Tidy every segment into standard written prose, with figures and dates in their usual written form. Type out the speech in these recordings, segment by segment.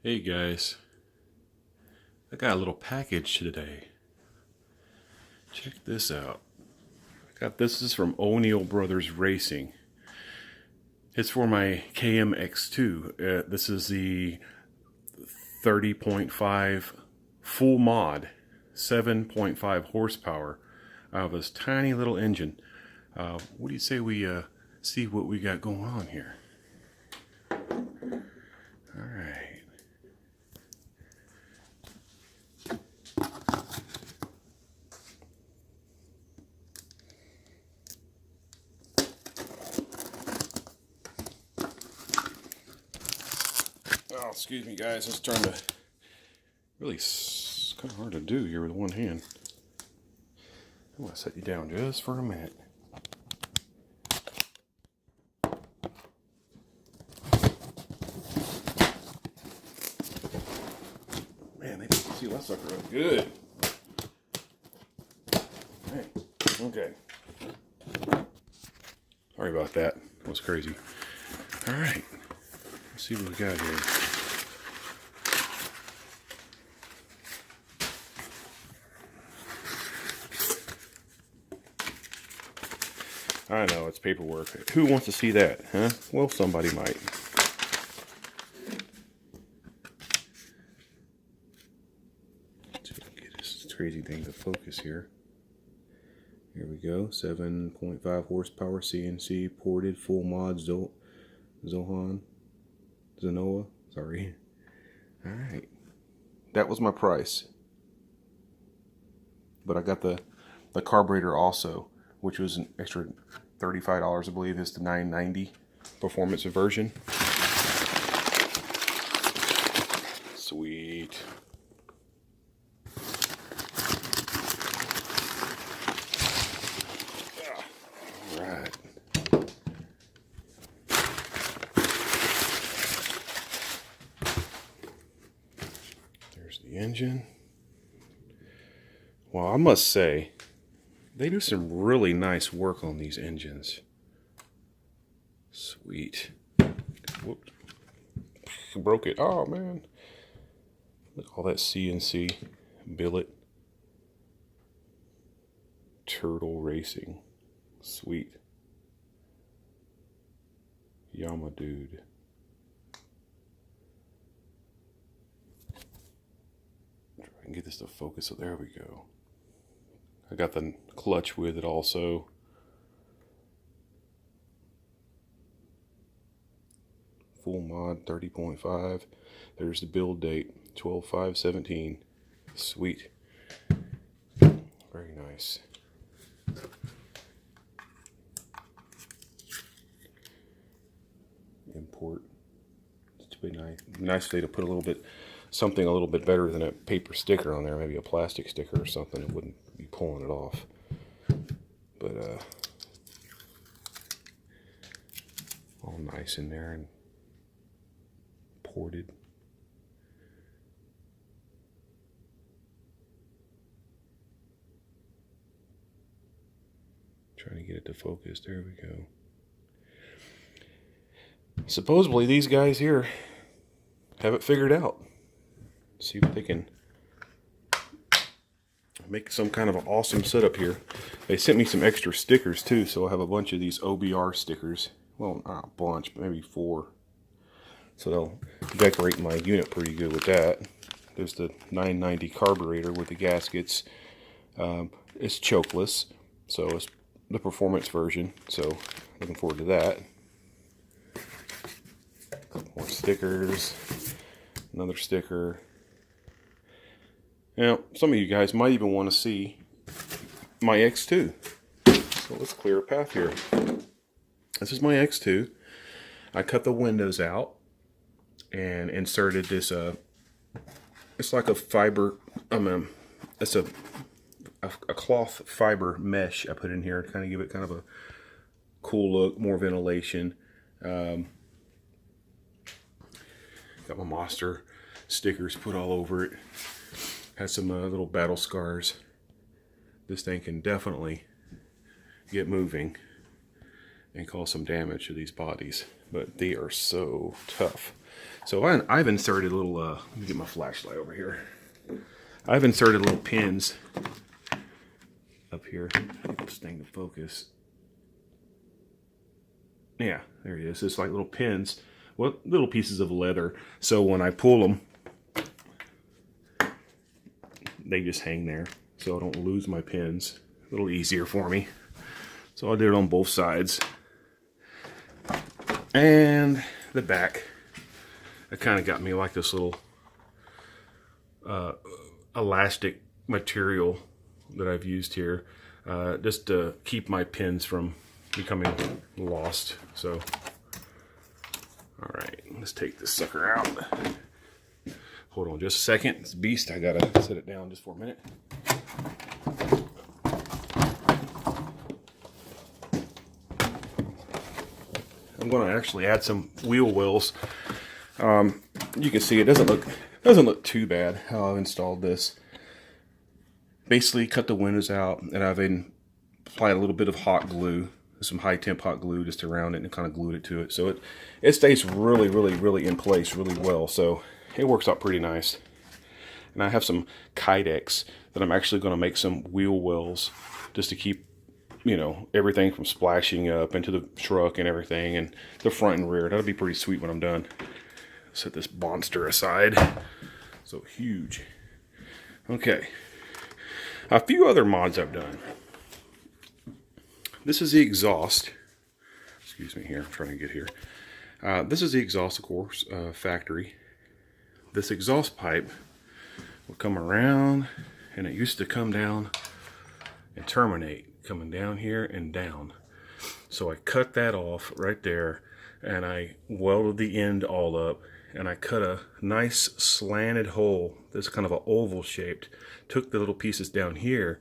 Hey guys, I got a little package today. Check this out. This is from O.B.R Racing. It's for my KMX2. This is the 30.5 full mod, 7.5 horsepower out of this tiny little engine. What do you say we see what we got going on here? All right. Oh, excuse me, guys. Just trying to really kind of hard to do here with one hand. I'm gonna set you down just for a minute. Man, they can see that sucker up good. Hey, okay. Sorry about that. That was crazy. All right. Let's see what we got here. I know, it's paperwork. Who wants to see that, huh? Well, somebody might. Get this crazy thing to focus here. Here we go. 7.5 horsepower CNC ported full mod Zenoa. Sorry. All right. That was my price. But I got the carburetor also, which was an extra $35, I believe. Is the 990 performance version. Sweet. All right. There's the engine. Well, I must say, they do some really nice work on these engines. Sweet. Whoops. Broke it. Oh, man. Look at all that CNC billet. Turtle Racing. Sweet. Yama dude. Try and get this to focus. So there we go. I got the clutch with it also. Full mod 30.5. There's the build date 12/5/17. Sweet. Very nice. Import. It's be nice. Nice way to put something a little bit better than a paper sticker on there. Maybe a plastic sticker or something. It wouldn't be pulling it off. But all nice in there and ported. Trying to get it to focus. There we go. Supposedly these guys here have it figured out. See if they can make some kind of an awesome setup here. They sent me some extra stickers too, so I'll have a bunch of these O.B.R stickers. Well, not a bunch, but maybe 4. So they'll decorate my unit pretty good with that. There's the 990 carburetor with the gaskets. It's chokeless, so it's the performance version. So looking forward to that. A couple more stickers. Another sticker. Now, some of you guys might even want to see my X2. So let's clear a path here. This is my X2. I cut the windows out and inserted this, it's like a fiber, it's a cloth fiber mesh I put in here to kind of give it kind of a cool look, more ventilation. Got my Monster stickers put all over it. Has some little battle scars. This thing can definitely get moving and cause some damage to these bodies, but they are so tough. So I've inserted little, let me get my flashlight over here. I've inserted little pins up here. Get this thing to focus. Yeah, there it is. It's like little pins, well, little pieces of leather. So when I pull them, they just hang there, so I don't lose my pins. A little easier for me. So I did it on both sides. And the back, it kind of got me like this little elastic material that I've used here, just to keep my pins from becoming lost. So, all right, let's take this sucker out. Hold on just a second. It's a beast. I gotta set it down just for a minute. I'm gonna actually add some wheel wells. You can see it doesn't look too bad how I've installed this. Basically cut the windows out, and I've applied a little bit of hot glue, some high temp hot glue just around it, and kind of glued it to it. So it stays really in place really well. So it works out pretty nice. And I have some Kydex that I'm actually going to make some wheel wells just to keep, you know, everything from splashing up into the truck and everything, and the front and rear. That'll be pretty sweet when I'm done. Set this monster aside. So huge. Okay. A few other mods I've done. This is the exhaust. Excuse me here, I'm trying to get here. This is the exhaust, of course, factory. This exhaust pipe will come around, and it used to come down and terminate, coming down here and down. So I cut that off right there, and I welded the end all up, and I cut a nice slanted hole, this kind of an oval shaped, took the little pieces down here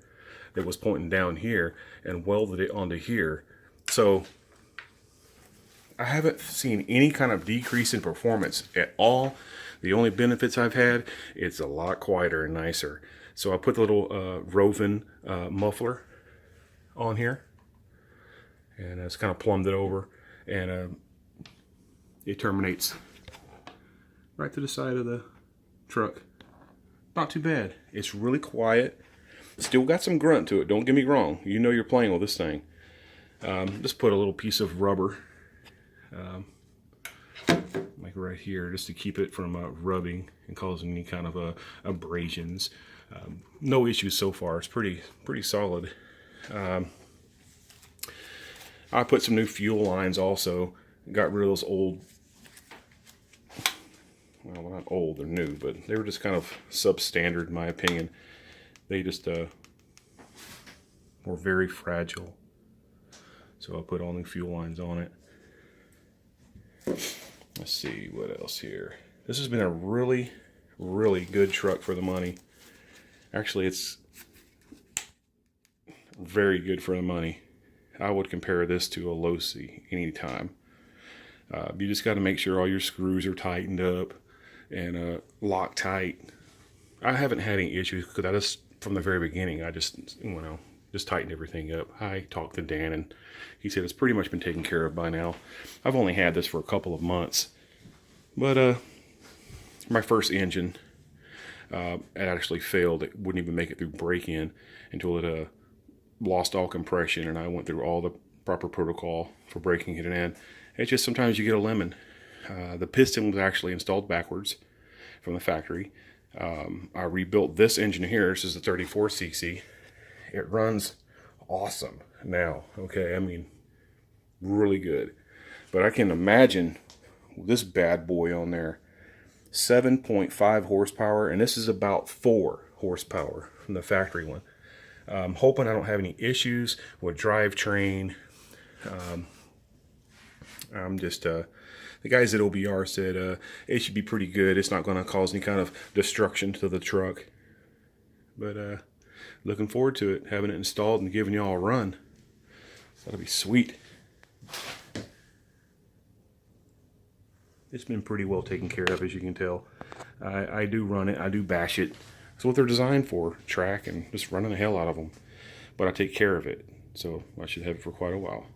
that was pointing down here and welded it onto here. So I haven't seen any kind of decrease in performance at all. The only benefits I've had, it's a lot quieter and nicer. So I put the little Roven muffler on here, and it's kind of plumbed it over, and it terminates right to the side of the truck. Not too bad. It's really quiet. Still got some grunt to it, don't get me wrong. You know you're playing with this thing. Just put a little piece of rubber like right here, just to keep it from rubbing and causing any kind of abrasions. No issues so far. It's pretty solid. I put some new fuel lines also. Got rid of those old, well, not old, they're new, but they were just kind of substandard in my opinion. They just were very fragile. So I put all new fuel lines on it. Let's see what else here. This has been a really good truck for the money. Actually, it's very good for the money. I would compare this to a Losi anytime. You just got to make sure all your screws are tightened up and locked tight. I haven't had any issues because I just, from the very beginning, I just, you know, just tightened everything up. I talked to Dan, and he said it's pretty much been taken care of by now. I've only had this for a couple of months, but my first engine, it actually failed. It wouldn't even make it through break-in until it lost all compression, and I went through all the proper protocol for breaking it in. It's just sometimes you get a lemon. The piston was actually installed backwards from the factory. I rebuilt this engine here. This is the 34cc. It runs awesome now. Okay, I mean, really good. But I can imagine this bad boy on there, 7.5 horsepower, and this is about 4 horsepower from the factory one. I'm hoping I don't have any issues with drivetrain. I'm just, the guys at O.B.R said it should be pretty good. It's not going to cause any kind of destruction to the truck. But looking forward to it, having it installed and giving y'all a run. That'll be sweet. It's been pretty well taken care of, as you can tell. I do run it. I do bash it. That's what they're designed for, track and just running the hell out of them. But I take care of it, so I should have it for quite a while.